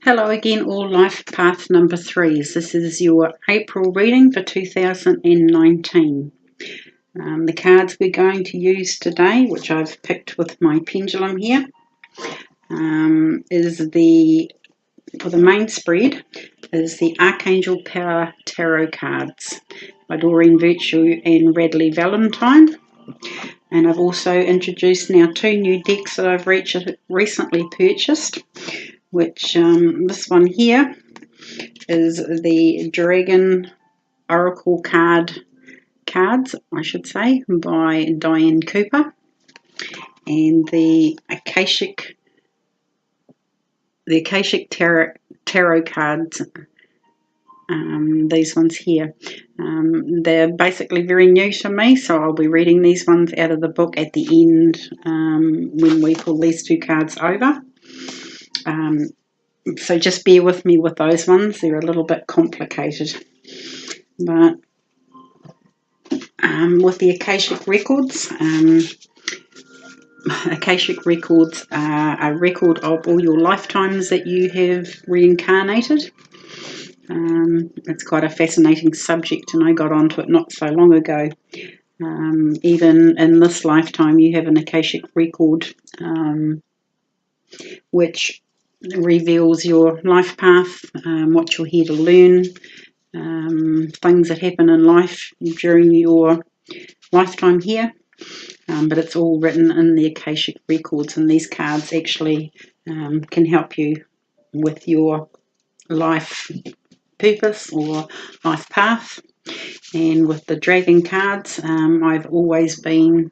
Hello again, all Life Path number 3s. This is your April reading for 2019. The cards we're going to use today, which I've picked with my pendulum here, for the main spread, is the Archangel Power Tarot cards by Doreen Virtue and Radleigh Valentine. And I've also introduced now 2 new decks that I've recently purchased, which this one here is the Dragon Oracle cards, I should say, by Diane Cooper, and the Akashic Tarot cards, these ones here. They're basically very new to me, so I'll be reading these ones out of the book at the end when we pull these 2 cards over. So just bear with me with those ones. They're a little bit complicated. But with the Akashic Records, Akashic Records are a record of all your lifetimes that you have reincarnated. It's quite a fascinating subject, and I got onto it not so long ago. Even in this lifetime, you have an Akashic record, which reveals your life path, what you're here to learn, things that happen in life during your lifetime here. But it's all written in the Akashic Records, and these cards actually can help you with your life purpose or life path. And with the dragon cards, I've always been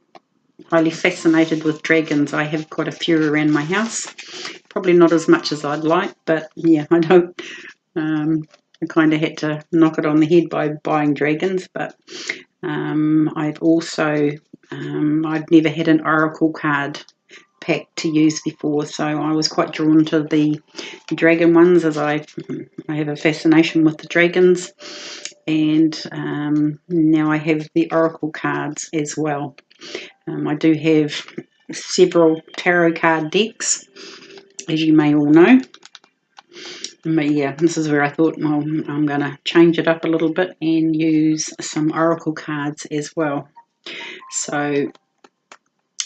highly fascinated with dragons. I have quite a few around my house, probably not as much as I'd like, but yeah, I don't. I kind of had to knock it on the head by buying dragons, but I've also I've never had an oracle card pack to use before, so I was quite drawn to the dragon ones, as I have a fascination with the dragons, and now I have the oracle cards as well. I do have several tarot card decks, as you may all know. But yeah, this is where I thought, well, I'm going to change it up a little bit and use some oracle cards as well. So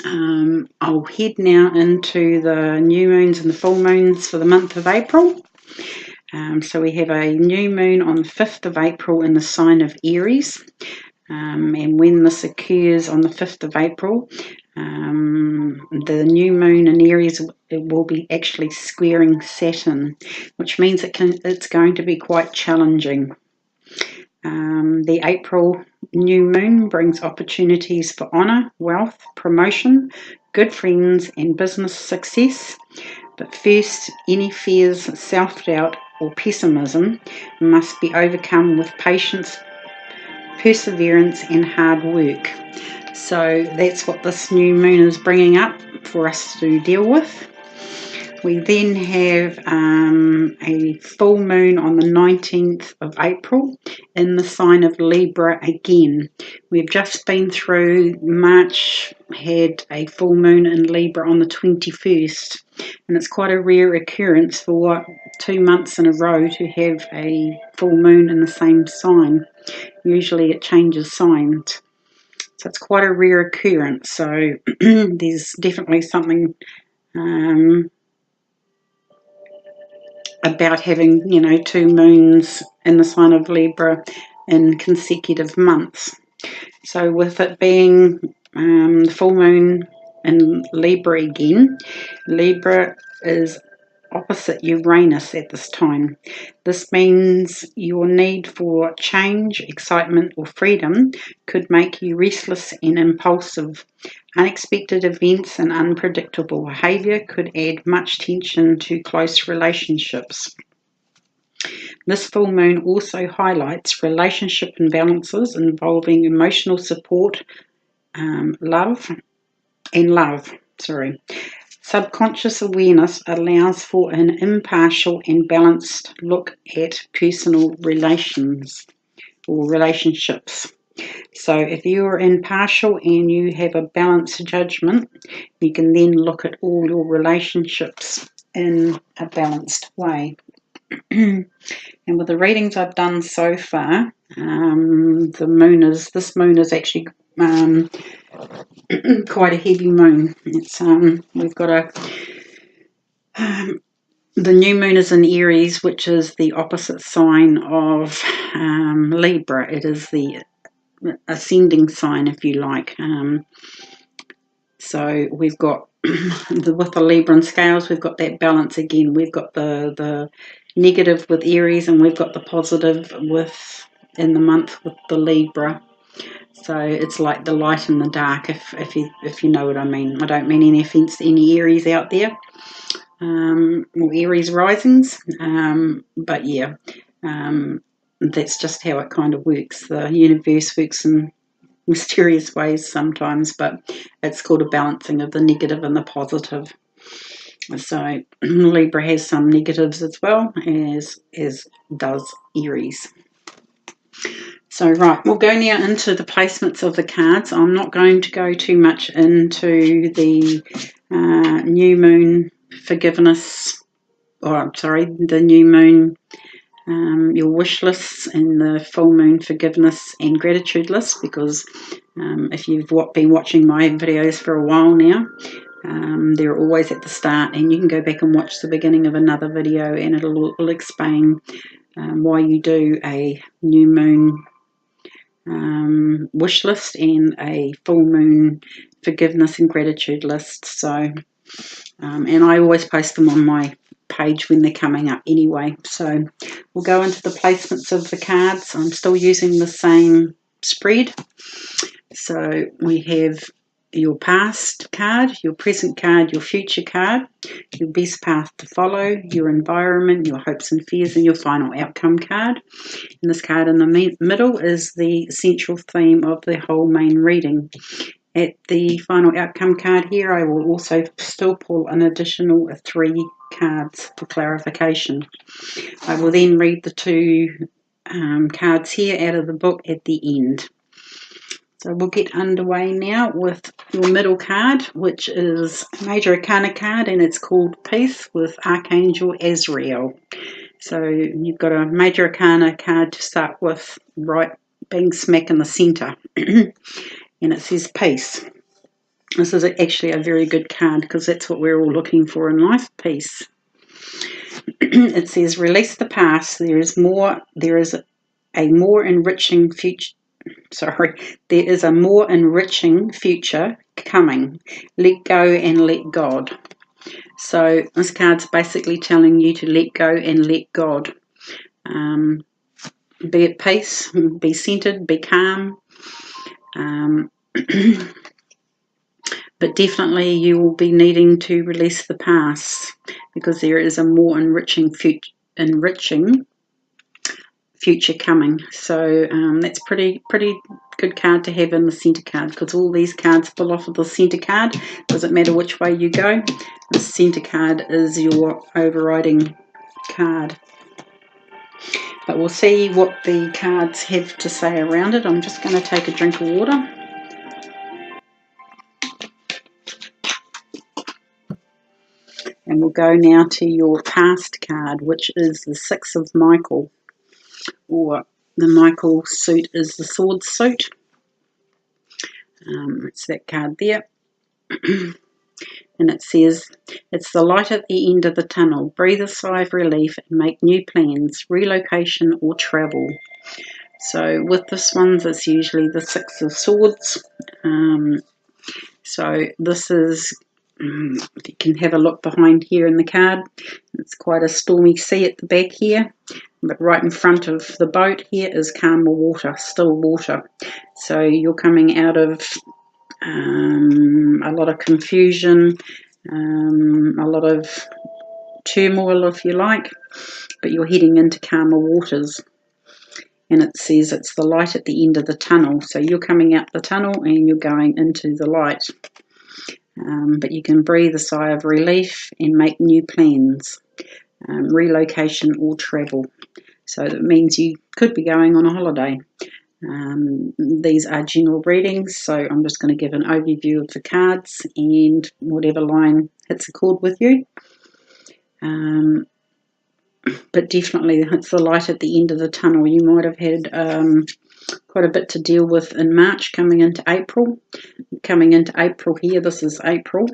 I'll head now into the new moons and the full moons for the month of April. So we have a new moon on the 5th of April in the sign of Aries. And when this occurs on the 5th of April, the new moon in Aries, it will be actually squaring Saturn, which means it's going to be quite challenging. The April new moon brings opportunities for honour, wealth, promotion, good friends and business success. But first, any fears, self-doubt or pessimism must be overcome with patience, perseverance and hard work. So that's what this new moon is bringing up for us to deal with. We then have a full moon on the 19th of April in the sign of Libra again. We've just been through March, had a full moon in Libra on the 21st, and it's quite a rare occurrence for 2 months in a row to have a full moon in the same sign. Usually it changes signs. So it's quite a rare occurrence. So there's definitely something about having, 2 moons in the sign of Libra in consecutive months. So with it being the full moon in Libra again, Libra is opposite Uranus at this time. This means your need for change, excitement or freedom could make you restless and impulsive. Unexpected events and unpredictable behaviour could add much tension to close relationships. This full moon also highlights relationship imbalances involving emotional support, love. Subconscious awareness allows for an impartial and balanced look at personal relations or relationships. So if you're impartial and you have a balanced judgment, you can then look at all your relationships in a balanced way. And with the readings I've done so far, this moon is actually quite a heavy moon. It's we've got the new moon is in Aries, which is the opposite sign of Libra. It is the ascending sign, if you like. So we've got with the Libran scales, we've got that balance again. We've got the negative with Aries, and we've got the positive in the month with the Libra. So it's like the light and the dark, if you know what I mean. I don't mean any offence to any Aries out there, or Aries risings, but yeah, that's just how it kind of works. The universe works in mysterious ways sometimes, but it's called a balancing of the negative and the positive. So Libra has some negatives as well, as does Aries. So right, we'll go now into the placements of the cards. I'm not going to go too much into the new moon forgiveness, or I'm sorry, the new moon, your wish lists, and the full moon forgiveness and gratitude lists, because if you've been watching my videos for a while now, they're always at the start, and you can go back and watch the beginning of another video and it'll explain why you do a new moon wish list and a full moon forgiveness and gratitude list. So and I always post them on my page when they're coming up anyway. So we'll go into the placements of the cards. I'm still using the same spread. So we have your past card, your present card, your future card, your best path to follow, your environment, your hopes and fears, and your final outcome card. And this card in the middle is the central theme of the whole main reading. At the final outcome card here, I will also still pull an additional 3 cards for clarification. I will then read the 2 cards here out of the book at the end. So we'll get underway now with your middle card, which is a Major Arcana card, and it's called Peace with Archangel Azrael. So you've got a Major Arcana card to start with, right being smack in the centre. And it says peace. This is actually a very good card because that's what we're all looking for in life, peace. It says release the past. There is a more enriching future. There is a more enriching future coming. Let go and let God. So this card's basically telling you to let go and let God. Be at peace, be centered, be calm. But definitely you will be needing to release the past because there is a more enriching future coming. So that's pretty good card to have in the centre card, because all these cards pull off of the centre card. Doesn't matter which way you go, the centre card is your overriding card. But we'll see what the cards have to say around it. I'm just going to take a drink of water. And we'll go now to your past card, which is the 6 of Michael, or the Michael suit is the sword suit. It's that card there. And it says, it's the light at the end of the tunnel. Breathe a sigh of relief and make new plans, relocation or travel. So with this one, it's usually the 6 of Swords. So this is, you can have a look behind here in the card. It's quite a stormy sea at the back here. But right in front of the boat here is calmer water, still water. So you're coming out of a lot of confusion, a lot of turmoil, if you like, but you're heading into calmer waters. And it says it's the light at the end of the tunnel. So you're coming out the tunnel and you're going into the light. But you can breathe a sigh of relief and make new plans, relocation or travel. So that means you could be going on a holiday. These are general readings, so I'm just going to give an overview of the cards and whatever line hits a chord with you. but definitely it's the light at the end of the tunnel. You might have had quite a bit to deal with in March coming into April. Coming into April here, this is April,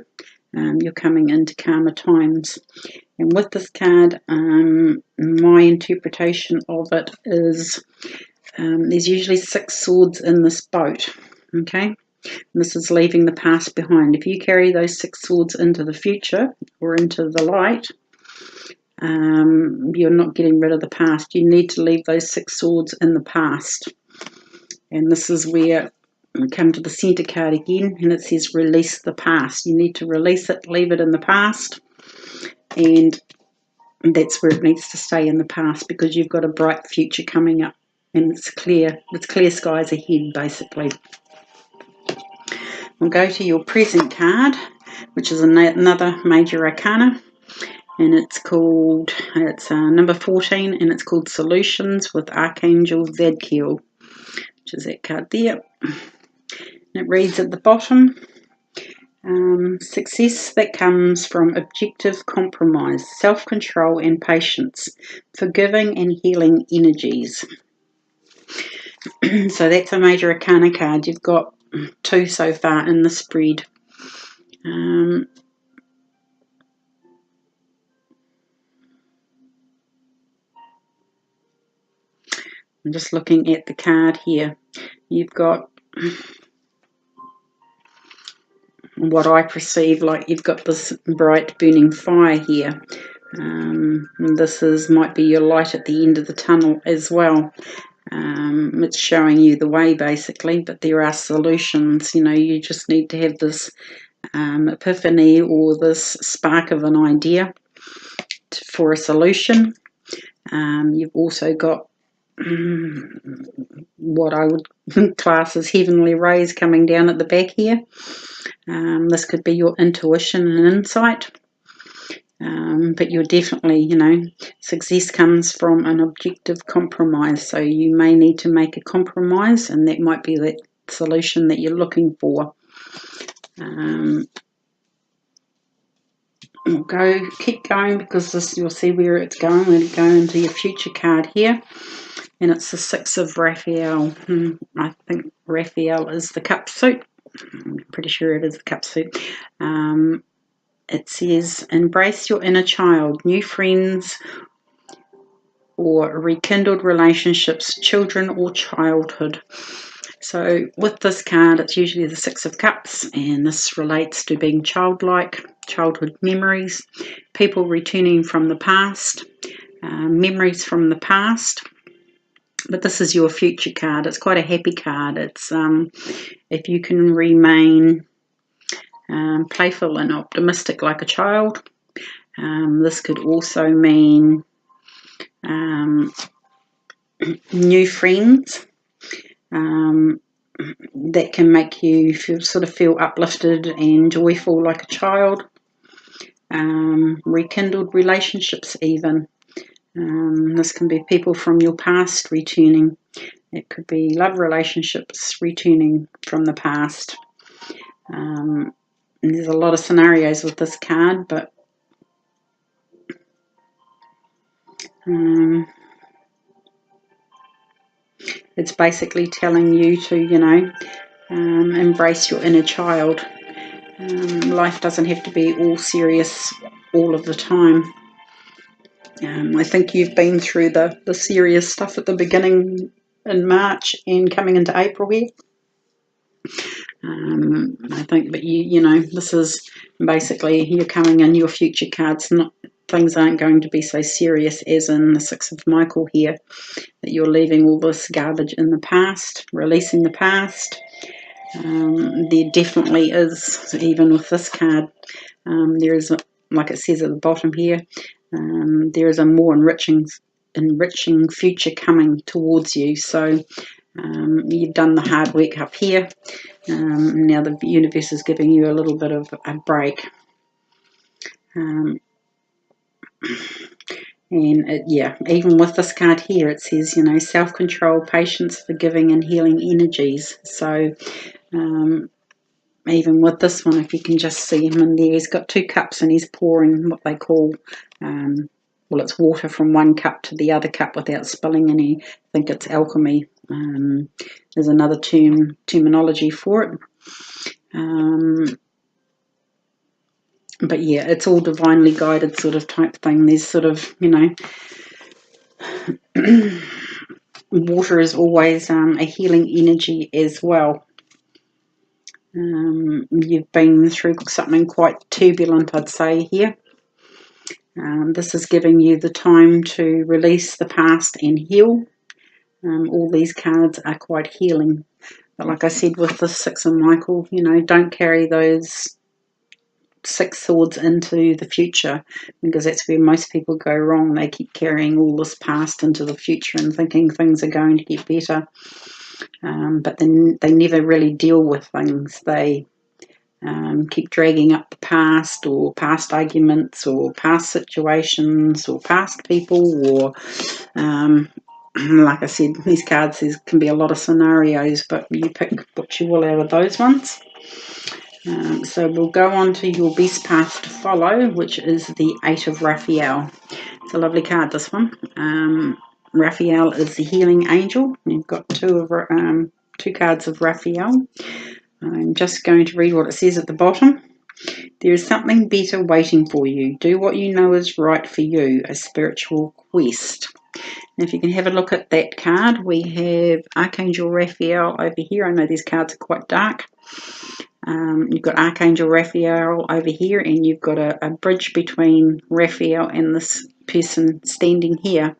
you're coming into calmer times. And with this card, my interpretation of it is there's usually 6 swords in this boat, okay? And this is leaving the past behind. If you carry those 6 swords into the future or into the light, you're not getting rid of the past. You need to leave those 6 swords in the past. And this is where we come to the center card again, and it says release the past. You need to release it, leave it in the past, and that's where it needs to stay, in the past, because you've got a bright future coming up, and it's clear skies ahead, basically. We'll go to your present card, which is another major arcana, and it's number 14, and it's called Solutions with Archangel Zadkiel, which is that card there. And it reads at the bottom, success that comes from objective compromise, self-control and patience, forgiving and healing energies. So that's a major arcana card. You've got 2 so far in the spread. I'm just looking at the card here. You've got what I perceive like you've got this bright burning fire here. This might be your light at the end of the tunnel as well. It's showing you the way, basically, but there are solutions. You just need to have this epiphany or this spark of an idea for a solution. You've also got what I would class as heavenly rays coming down at the back here. This could be your intuition and insight. But you're definitely, success comes from an objective compromise. So you may need to make a compromise, and that might be that solution that you're looking for. We'll keep going, because you'll see where it's going. We'll go into your future card here, and it's the 6 of Raphael. I think Raphael is the cup suit. I'm pretty sure it is the cup suit. It says, embrace your inner child, new friends or rekindled relationships, children or childhood. So with this card, it's usually the 6 of Cups, and this relates to being childlike, childhood memories, people returning from the past, memories from the past. But this is your future card. It's quite a happy card. It's if you can remain playful and optimistic like a child. This could also mean new friends that can make you feel uplifted and joyful like a child. Rekindled relationships even. This can be people from your past returning. It could be love relationships returning from the past. And there's a lot of scenarios with this card, but it's basically telling you to, embrace your inner child. Life doesn't have to be all serious all of the time. I think you've been through the serious stuff at the beginning in March and coming into April here. I think, but this is basically you're coming in your future cards. Things aren't going to be so serious as in the 6 of Michael here, that you're leaving all this garbage in the past, releasing the past. There definitely is, even with this card, there is, like it says at the bottom here, there is a more enriching future coming towards you. So you've done the hard work up here. Now the universe is giving you a little bit of a break. And even with this card here, it says, self-control, patience, forgiving and healing energies. So even with this one, if you can just see him in there, he's got 2 cups and he's pouring what they call well, it's water from one cup to the other cup without spilling any. I think it's alchemy. There's another terminology for it. But yeah, it's all divinely guided sort of type thing. There's sort of, you know, water is always a healing energy as well. You've been through something quite turbulent, I'd say, here. This is giving you the time to release the past and heal. All these cards are quite healing. But like I said with the Six of Michael, you know, don't carry those 6 swords into the future, because that's where most people go wrong. They keep carrying all this past into the future and thinking things are going to get better. But then they never really deal with things. They keep dragging up the past, or past arguments, or past situations, or past people, or like I said, these cards, there can be a lot of scenarios, but you pick what you will out of those ones. So we'll go on to your best path to follow, which is the Eight of Raphael. It's a lovely card, this one. Raphael is the healing angel. You've got two cards of Raphael. I'm just going to read what it says at the bottom. There is something better waiting for you. Do what you know is right for you, a spiritual quest. And if you can have a look at that card, we have Archangel Raphael over here. I know these cards are quite dark. You've got Archangel Raphael over here, and you've got a bridge between Raphael and this person standing here.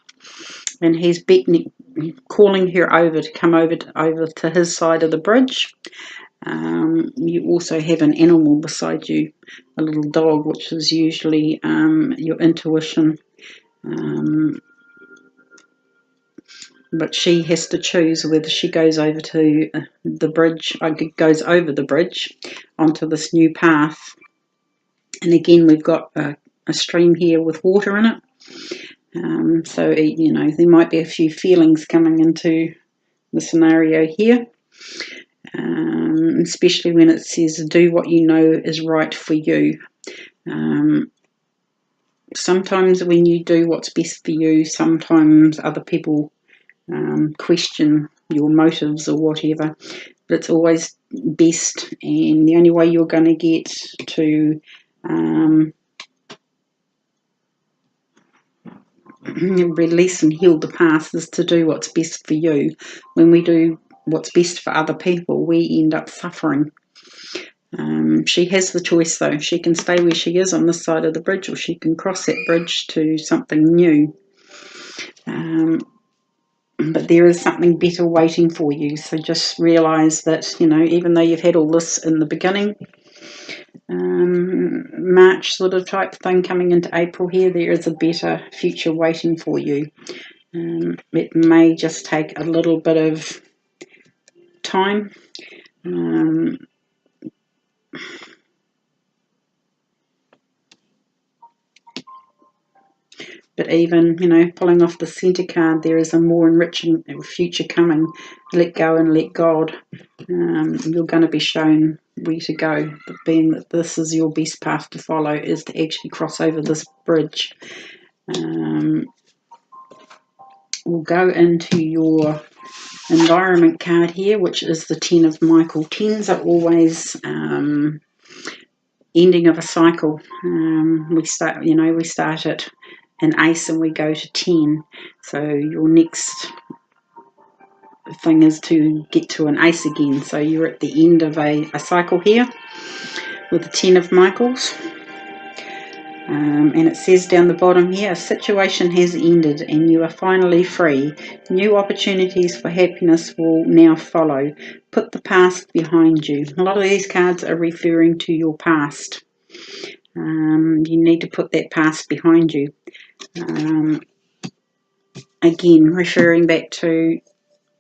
And he's beckoning, calling her over to come over to his side of the bridge. You also have an animal beside you, a little dog, which is usually your intuition. But she has to choose whether she goes over to the bridge, goes over the bridge onto this new path. And again, we've got a stream here with water in it. So, you know, there might be a few feelings coming into the scenario here. Especially when it says, do what you know is right for you. Sometimes when you do what's best for you, sometimes other people question your motives or whatever, but it's always best, and the only way you're going to get to release and heal the past is to do what's best for you. When we do what's best for other people, we end up suffering. She has the choice, though. She can stay where she is on this side of the bridge, or she can cross that bridge to something new. But there is something better waiting for you. So just realise that, you know, even though you've had all this in the beginning, March sort of type thing coming into April here, there is a better future waiting for you. It may just take a little bit of time. But even, you know, pulling off the centre card, there is a more enriching future coming. Let go and let God. You're going to be shown where to go. But being that this is your best path to follow, is to actually cross over this bridge. We'll go into your environment card here, which is the Ten of Michael. Tens are always ending of a cycle. We start at an ace and we go to 10. So your next thing is to get to an ace again. So you're at the end of a cycle here with the 10 of Michaels. And it says down the bottom here, a situation has ended and you are finally free. New opportunities for happiness will now follow. Put the past behind you. A lot of these cards are referring to your past. You need to put that past behind you. Again, referring back to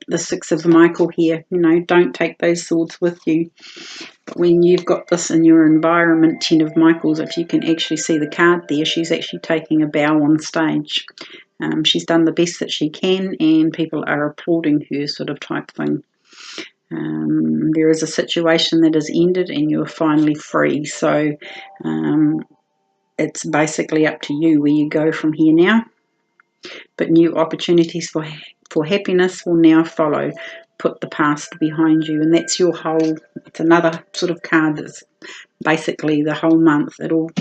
the Six of Michael here, you know, don't take those swords with you. But when you've got this in your environment, 10 of Michaels, if you can actually see the card there, she's actually taking a bow on stage. She's done the best that she can and people are applauding her, sort of type thing. There is a situation that has ended and you're finally free. So it's basically up to you where you go from here now. But new opportunities for happiness will now follow. Put the past behind you, and that's your whole. It's another sort of card that's basically the whole month. It'll,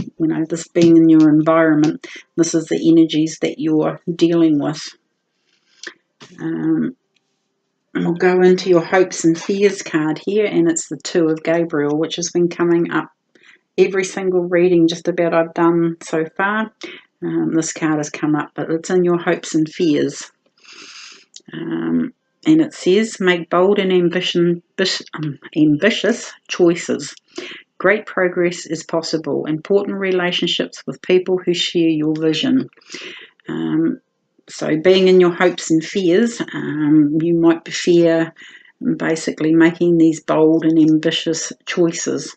this being in your environment, this is the energies that you're dealing with. We'll go into your hopes and fears card here, and it's the Two of Gabriel, which has been coming up every single reading just about I've done so far. This card has come up, but it's in your hopes and fears. And it says, make bold and ambitious choices. Great progress is possible. Important relationships with people who share your vision. So being in your hopes and fears, you might fear basically making these bold and ambitious choices,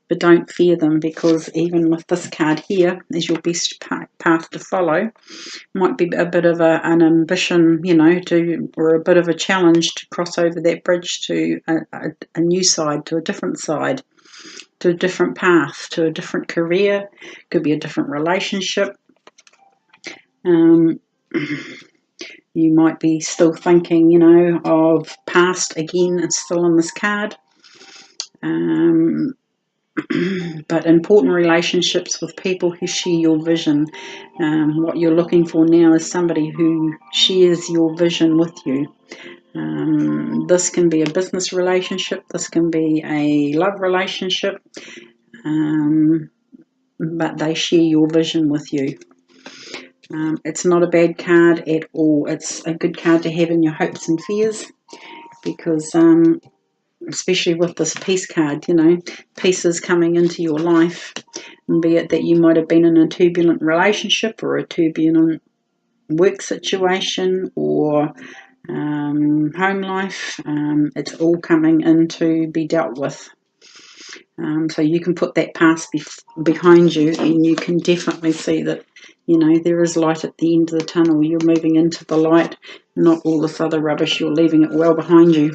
but don't fear them, because even with this card here as your best path to follow, might be a bit of an ambition, or a bit of a challenge to cross over that bridge to a new side, to a different side, to a different path, to a different career. Could be a different relationship. You might be still thinking, of past again. It's still on this card. But important relationships with people who share your vision. What you're looking for now is somebody who shares your vision with you. This can be a business relationship. This can be a love relationship. But they share your vision with you. It's not a bad card at all. It's a good card to have in your hopes and fears, because especially with this peace card, peace is coming into your life, be it that you might have been in a turbulent relationship or a turbulent work situation or home life. It's all coming in to be dealt with. So you can put that past behind you, and you can definitely see that, there is light at the end of the tunnel. You're moving into the light, not all this other rubbish. You're leaving it well behind you.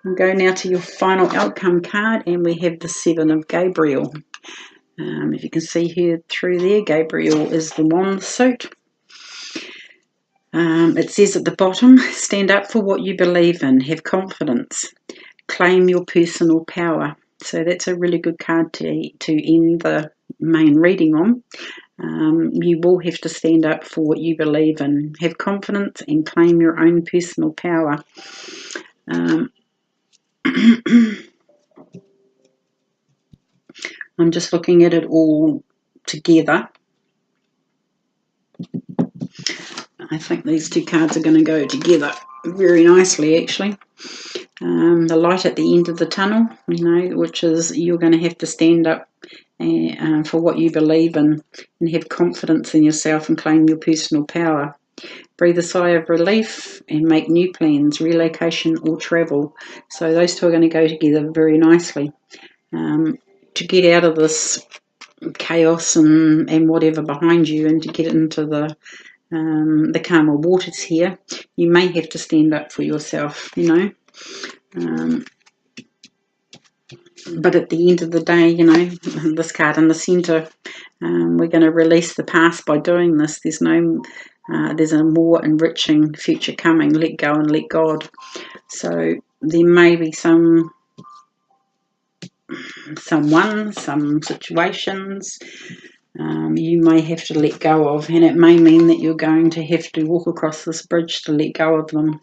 We'll go now to your final outcome card, and we have the Seven of Gabriel. If you can see here through there, Gabriel is the wand suit. It says at the bottom, stand up for what you believe in, have confidence, claim your personal power. So that's a really good card to end the main reading on. You will have to stand up for what you believe in, have confidence, and claim your own personal power. I'm just looking at it all together. I think these two cards are going to go together very nicely, actually. The light at the end of the tunnel, which is you're going to have to stand up for what you believe in and have confidence in yourself and claim your personal power. Breathe a sigh of relief and make new plans, relocation or travel. So those two are going to go together very nicely. To get out of this chaos and whatever behind you, and to get into the calmer waters here, you may have to stand up for yourself, but at the end of the day, this card in the centre, we're going to release the past by doing this. There's a more enriching future coming. Let go and let God. So there may be some situations you may have to let go of, and it may mean that you're going to have to walk across this bridge to let go of them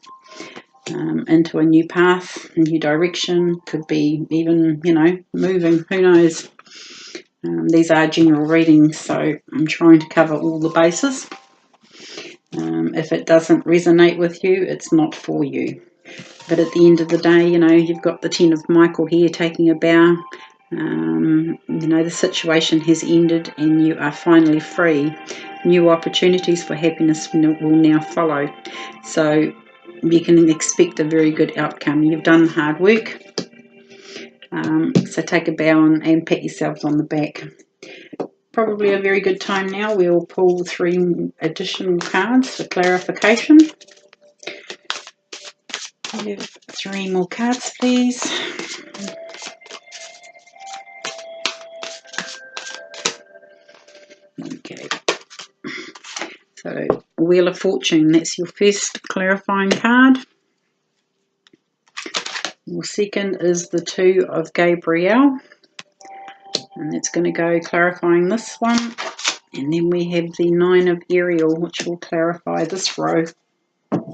into a new path, a new direction. Could be even, moving, who knows. These are general readings, so I'm trying to cover all the bases. If it doesn't resonate with you, it's not for you. But at the end of the day, you've got the Ten of Michael here taking a bow. The situation has ended and you are finally free. New opportunities for happiness will now follow. So you can expect a very good outcome. You've done hard work. So take a bow and pat yourselves on the back. Probably a very good time now. We'll pull 3 additional cards for clarification. We have 3 more cards, please. So Wheel of Fortune, that's your first clarifying card. Your second is the Two of Gabriel, and that's going to go clarifying this one. And then we have the Nine of Ariel, which will clarify this row. So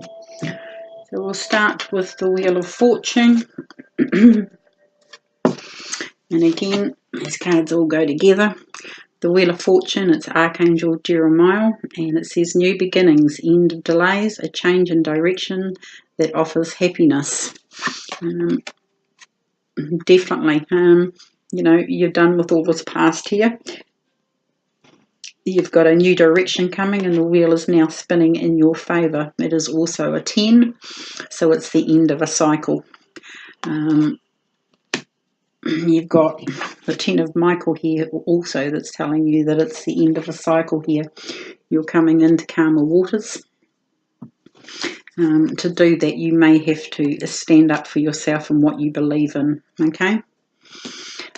we'll start with the Wheel of Fortune. And again, these cards all go together. The Wheel of Fortune, it's Archangel Jeremiah, and it says new beginnings, end of delays, a change in direction that offers happiness. Definitely, you know, you're done with all this past here. You've got a new direction coming, and the wheel is now spinning in your favour. It is also a 10, so it's the end of a cycle. You've got the 10 of Michael here also, that's telling you that it's the end of a cycle here. You're coming into calmer waters. To do that, you may have to stand up for yourself and what you believe in, okay?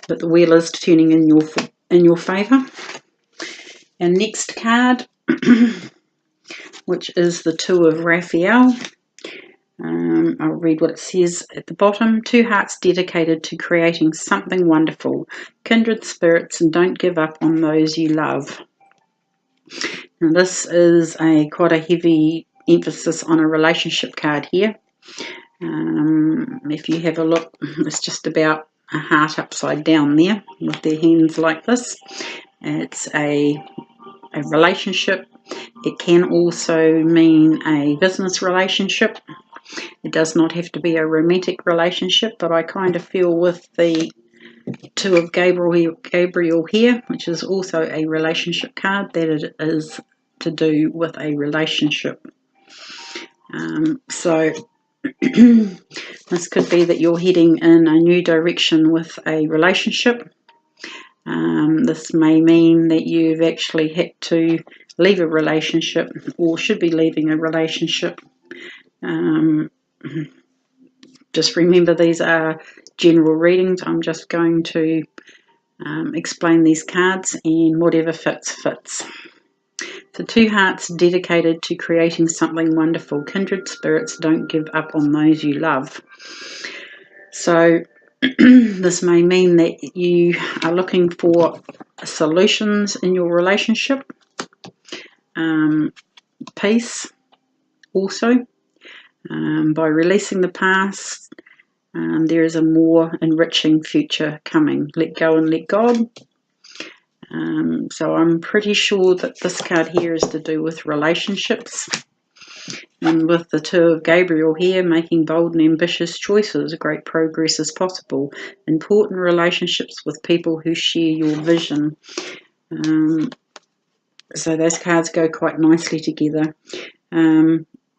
But the wheel is turning in your favour. And next card, which is the Two of Raphael. I'll read what it says at the bottom. Two hearts dedicated to creating something wonderful. Kindred spirits, and don't give up on those you love. Now this is quite a heavy emphasis on a relationship card here. If you have a look, it's just about a heart upside down there with their hands like this. It's a relationship. It can also mean a business relationship. It does not have to be a romantic relationship, but I kind of feel with the Two of Gabriel here, which is also a relationship card, that it is to do with a relationship. So this could be that you're heading in a new direction with a relationship. This may mean that you've actually had to leave a relationship, or should be leaving a relationship. Just remember, these are general readings. I'm just going to explain these cards, and whatever fits, fits. So two hearts dedicated to creating something wonderful. Kindred spirits, don't give up on those you love. So this may mean that you are looking for solutions in your relationship. Peace also. By releasing the past, there is a more enriching future coming. Let go and let God. So I'm pretty sure that this card here is to do with relationships. And with the Two of Gabriel here, making bold and ambitious choices, great progress is possible. Important relationships with people who share your vision. So those cards go quite nicely together.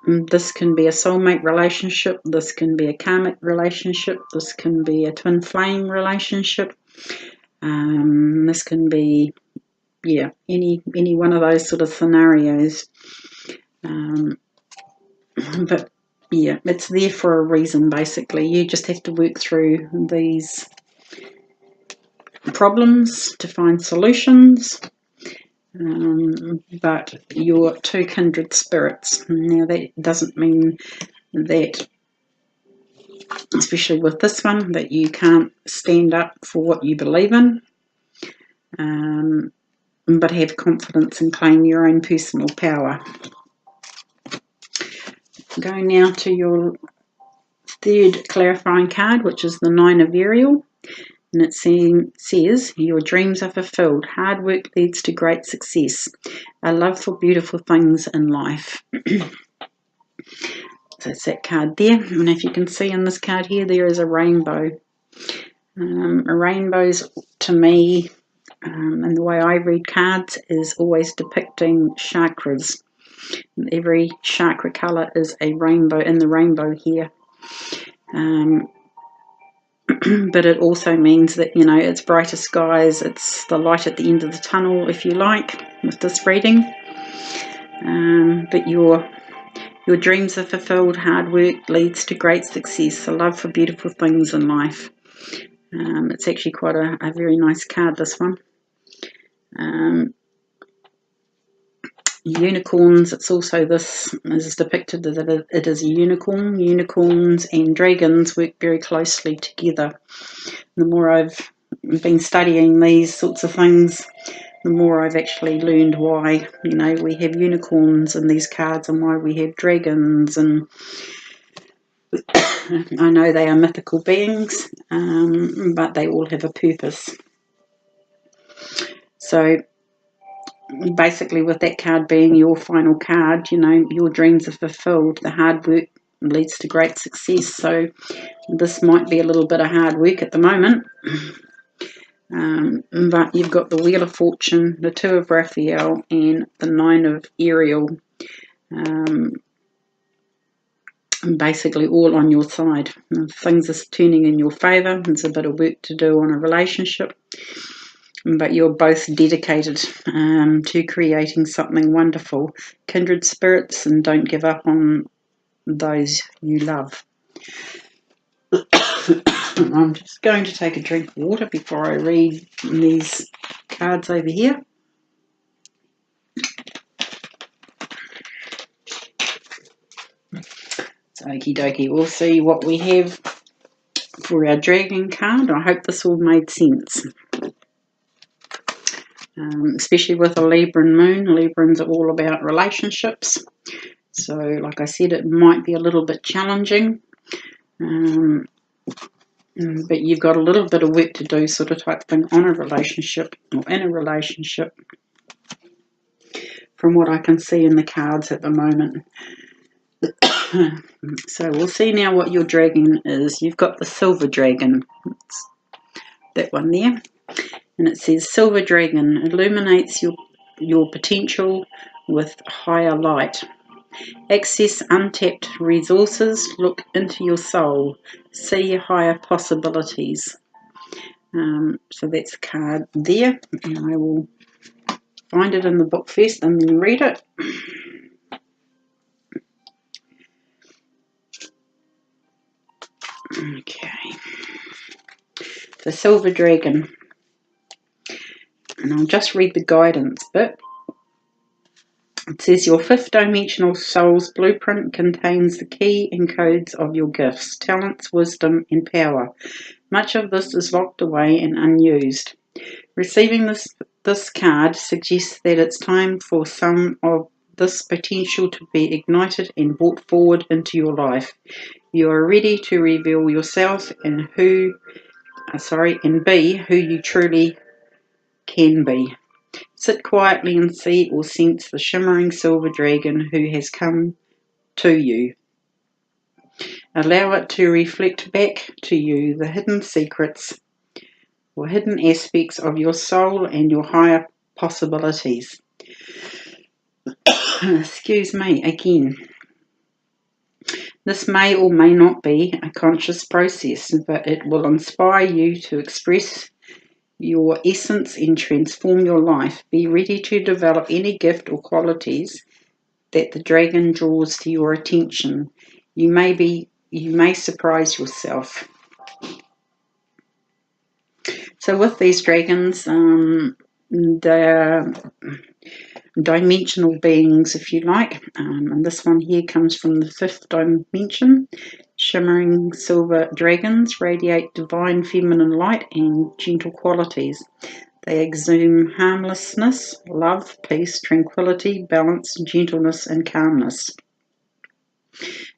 This can be a soulmate relationship. This can be a karmic relationship. This can be a twin flame relationship. This can be, yeah, any one of those sort of scenarios. But yeah, it's there for a reason, basically. You just have to work through these problems to find solutions. But you're two kindred spirits. Now that doesn't mean that, especially with this one, that you can't stand up for what you believe in, but have confidence and claim your own personal power. Going now to your third clarifying card, which is the Nine of Ariel. And it says, your dreams are fulfilled. Hard work leads to great success. A love for beautiful things in life. So it's that card there. And if you can see in this card here, there is a rainbow. Rainbows, to me, and the way I read cards, is always depicting chakras. Every chakra colour is a rainbow in the rainbow here. But it also means that, you know, it's brighter skies, it's the light at the end of the tunnel, if you like, with this reading. But your dreams are fulfilled, hard work leads to great success, a love for beautiful things in life. It's actually quite a very nice card, this one. unicorns. It's also, this is depicted that it is a unicorn. Unicorns and dragons work very closely together. The more I've been studying these sorts of things, the more I've actually learned why, you know, we have unicorns in these cards and why we have dragons. And I know they are mythical beings, but they all have a purpose. So basically, with that card being your final card, you know, your dreams are fulfilled. The hard work leads to great success. So this might be a little bit of hard work at the moment. But you've got the Wheel of Fortune, the Two of Raphael, and the Nine of Ariel. Basically all on your side. Things are turning in your favour. There's a bit of work to do on a relationship, but you're both dedicated to creating something wonderful. Kindred spirits, and don't give up on those you love. I'm just going to take a drink of water before I read these cards over here. So, okie dokie, we'll see what we have for our dragon card. I hope this all made sense. Especially with a Libran moon. Librans are all about relationships. So, like I said, it might be a little bit challenging. But you've got a little bit of work to do, sort of type thing, on a relationship or in a relationship, from what I can see in the cards at the moment. So we'll see now what your dragon is. You've got the Silver Dragon. It's that one there. And it says, Silver Dragon illuminates your potential with higher light. Access untapped resources. Look into your soul. See higher possibilities. So that's the card there. And I will find it in the book first and then read it. Okay. The Silver Dragon. And I'll just read the guidance bit. It says, your fifth dimensional soul's blueprint contains the key and codes of your gifts, talents, wisdom, and power. Much of this is locked away and unused. Receiving this card suggests that it's time for some of this potential to be ignited and brought forward into your life. You are ready to reveal yourself and be who you truly can be. Sit quietly and see or sense the shimmering silver dragon who has come to you. Allow it to reflect back to you the hidden secrets or hidden aspects of your soul and your higher possibilities. Excuse me again. This may or may not be a conscious process, but it will inspire you to express your essence and transform your life. Be ready to develop any gift or qualities that the dragon draws to your attention. You may surprise yourself. So with these dragons, they're dimensional beings, if you like. And this one here comes from the fifth dimension. Shimmering silver dragons radiate divine feminine light and gentle qualities. They exude harmlessness, love, peace, tranquility, balance, gentleness, and calmness.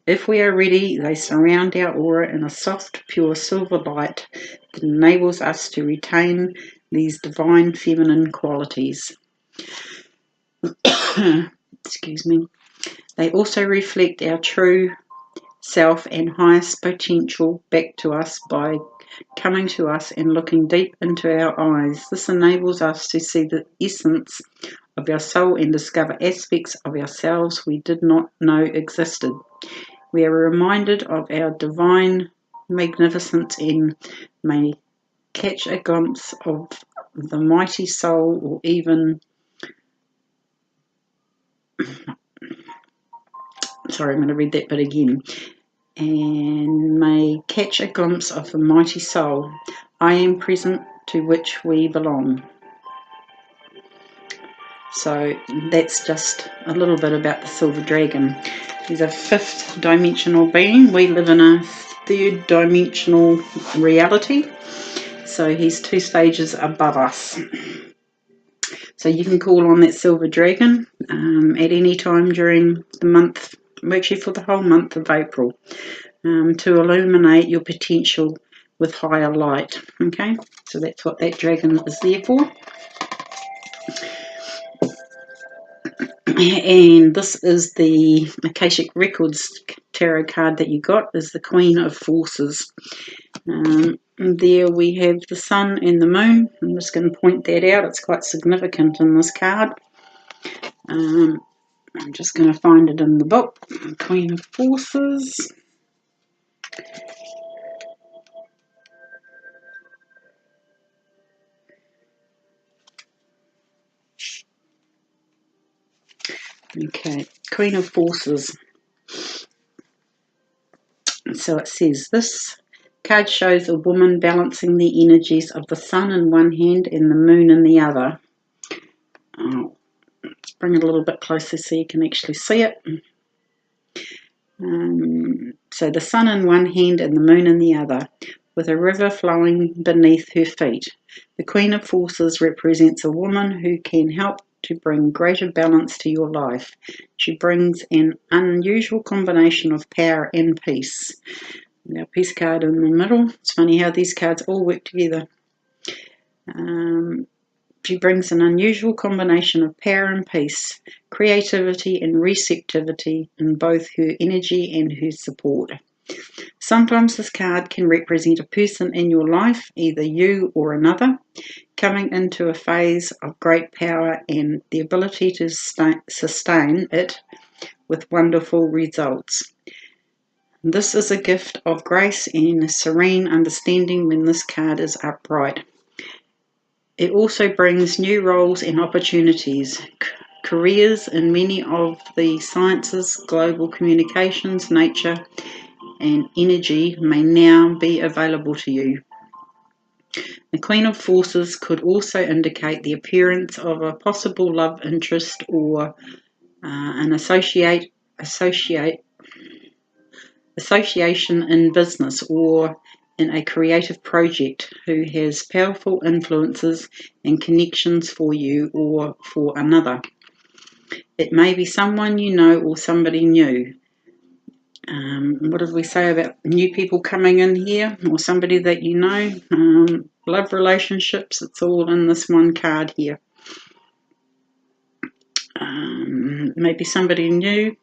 If we are ready, they surround our aura in a soft, pure silver light that enables us to retain these divine feminine qualities. Excuse me. They also reflect our true self and highest potential back to us by coming to us and looking deep into our eyes. This enables us to see the essence of our soul and discover aspects of ourselves we did not know existed. We are reminded of our divine magnificence and may catch a glimpse of the mighty soul, or even sorry, I'm going to read that bit again. And may catch a glimpse of the mighty soul, I am present, to which we belong. So that's just a little bit about the silver dragon. He's a 5th dimensional being. We live in a 3rd dimensional reality, so he's 2 stages above us. So you can call on that silver dragon at any time during the month, actually for the whole month of April, to illuminate your potential with higher light. Okay, so that's what that dragon is there for. And this is the Akashic Records tarot card that you got, is the Queen of Forces. There we have the sun and the moon. I'm just going to point that out. It's quite significant in this card. I'm just going to find it in the book. Queen of Forces. Okay, Queen of Forces. So it says, this card shows a woman balancing the energies of the sun in one hand and the moon in the other. Let's bring it a little bit closer so you can actually see it. So the sun in one hand and the moon in the other, with a river flowing beneath her feet. The Queen of Forces represents a woman who can help to bring greater balance to your life. She brings an unusual combination of power and peace. Our peace card in the middle. It's funny how these cards all work together. She brings an unusual combination of power and peace, creativity and receptivity in both her energy and her support. Sometimes this card can represent a person in your life, either you or another, coming into a phase of great power and the ability to sustain it with wonderful results. This is a gift of grace and serene understanding when this card is upright. It also brings new roles and opportunities. Careers in many of the sciences, global communications, nature, and energy may now be available to you. The Queen of Forces could also indicate the appearance of a possible love interest or an association in business or in a creative project who has powerful influences and connections for you or for another. It may be someone you know or somebody new. What did we say about new people coming in here or somebody that you know? Love relationships, it's all in this one card here. Maybe somebody new.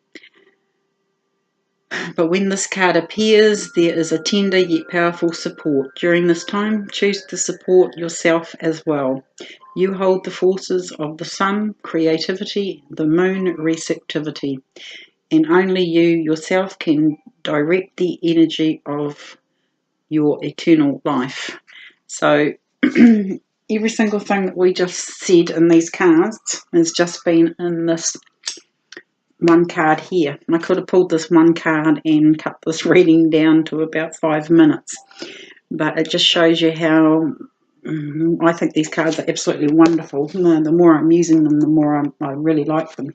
But when this card appears, there is a tender yet powerful support. During this time, choose to support yourself as well. You hold the forces of the sun, creativity, the moon, receptivity, and only you yourself can direct the energy of your eternal life. So every single thing that we just said in these cards has just been in this one card here. I could have pulled this one card and cut this reading down to about 5 minutes, but it just shows you how I think these cards are absolutely wonderful. The more I'm using them, the more I really like them.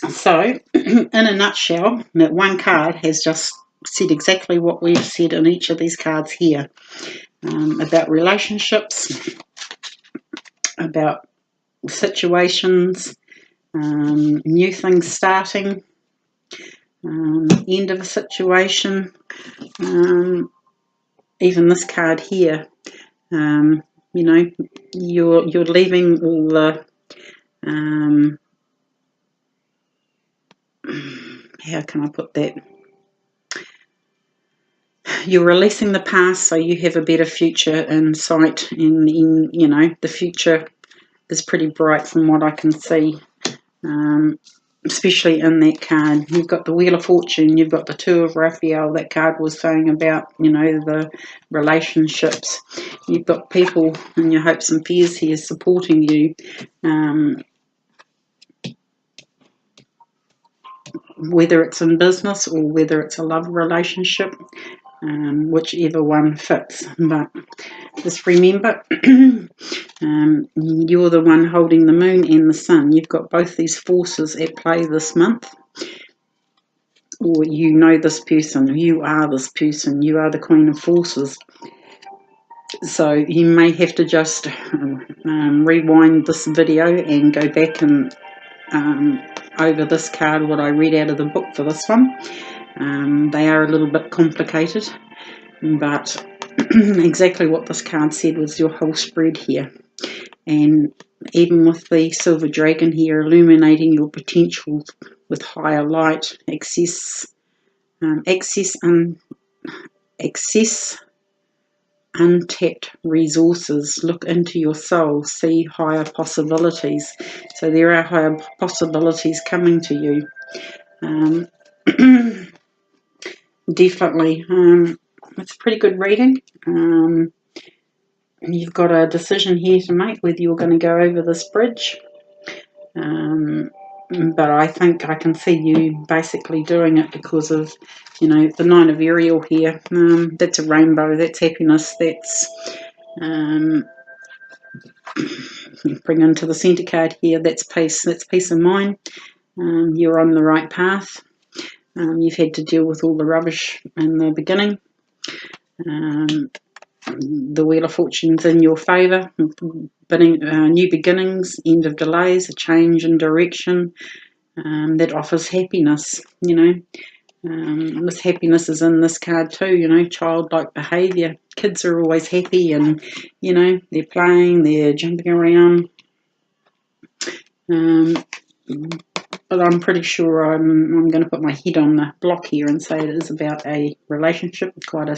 So in a nutshell, that one card has just said exactly what we've said in each of these cards here, about relationships, about situations, new things starting, end of a situation, even this card here, you know, you're leaving all the, how can I put that? You're releasing the past so you have a better future in sight, and you know, the future is pretty bright from what I can see. Especially in that card, you've got the Wheel of Fortune, you've got the Two of Raphael. That card was saying about, you know, the relationships. You've got people in your hopes and fears here supporting you, whether it's in business or whether it's a love relationship. whichever one fits. But just remember, you're the one holding the moon and the sun. You've got both these forces at play this month. Or you know this person, you are this person, you are the Queen of Forces. So you may have to just rewind this video and go back and over this card, what I read out of the book for this one. They are a little bit complicated, but exactly what this card said was your whole spread here. And even with the silver dragon here illuminating your potential with higher light, access untapped resources, look into your soul, see higher possibilities. So there are higher possibilities coming to you. Definitely. It's a pretty good reading. You've got a decision here to make whether you're going to go over this bridge. But I think I can see you basically doing it because of, you know, the Nine of Ariel here. That's a rainbow, that's happiness, that's bring into the centre card here, that's peace of mind. You're on the right path. You've had to deal with all the rubbish in the beginning. The Wheel of Fortune's in your favour. New beginnings, end of delays, a change in direction that offers happiness, you know. This happiness is in this card too, you know, childlike behaviour. Kids are always happy and, you know, they're playing, they're jumping around. But I'm pretty sure I'm going to put my head on the block here and say it is about a relationship, quite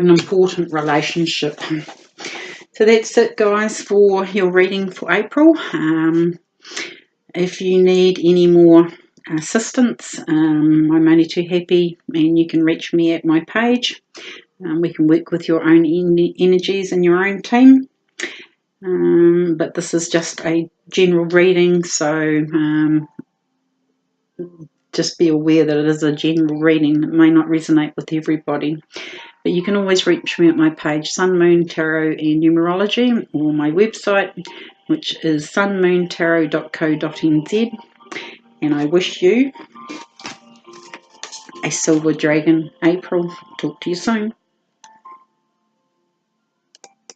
an important relationship. So that's it, guys, for your reading for April. If you need any more assistance, I'm only too happy, and you can reach me at my page. We can work with your own energies and your own team. But this is just a general reading, so just be aware that it is a general reading. It may not resonate with everybody. But you can always reach me at my page, Sun, Moon, Tarot and Numerology, or my website, which is sunmoontarot.co.nz. And I wish you a Silver Dragon April. Talk to you soon.